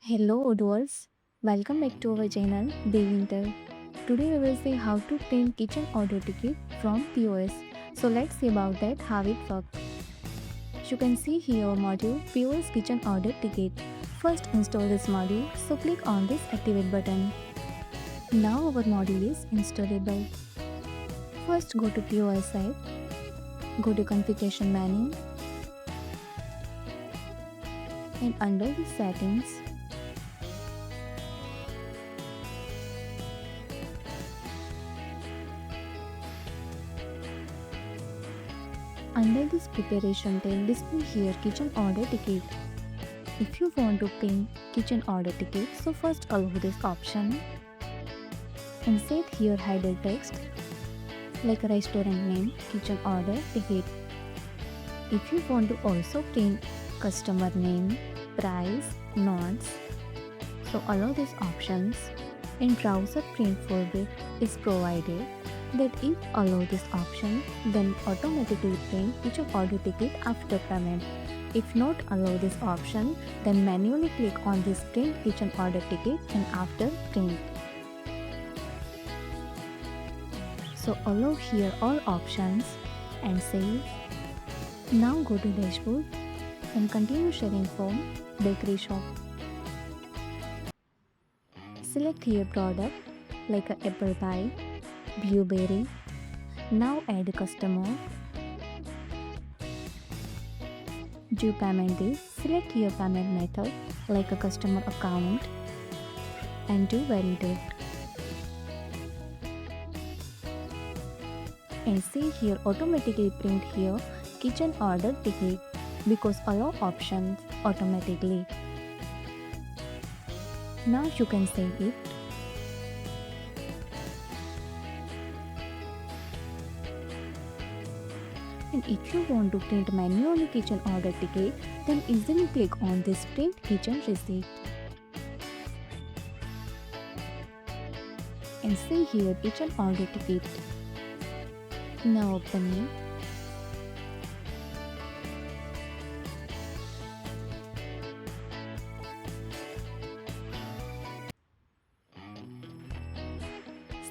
Hello Odooers, welcome back to our channel Devintelle. Today we will see how to print kitchen order ticket from POS. So let's see about that how it works. You can see here module POS kitchen order ticket. First install this module, so click on this activate button. Now our module is installable. First go to POS site, go to configuration menu and under the settings, under this preparation tab, display here kitchen order ticket. If you want to print kitchen order ticket, so first allow this option and set here header text like a restaurant name, kitchen order ticket. If you want to also print customer name, price, notes, so allow these options. And browser print format is provided that if allow this option, then automatically print kitchen order ticket after payment. If not allow this option, then manually click on this print kitchen order ticket and after print. So allow here all options and save. Now go to dashboard and continue sharing from bakery shop. Select here product like a apple pie, blueberry. Now add customer. Do payment is, select here payment method like a customer account and do validate. And see here automatically print here kitchen order ticket because allow options automatically. Now you can save it. And if you want to print manually kitchen order ticket, then easily click on this print kitchen receipt. And see here kitchen order ticket. Now open it.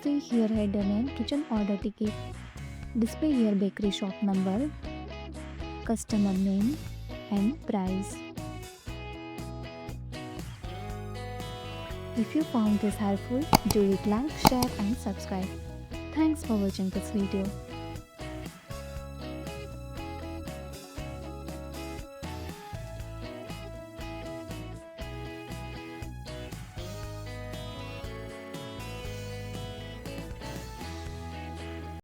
See here header name kitchen order ticket. Display here bakery shop number, customer name and price. If you found this helpful, do it like, share and subscribe. Thanks for watching this video.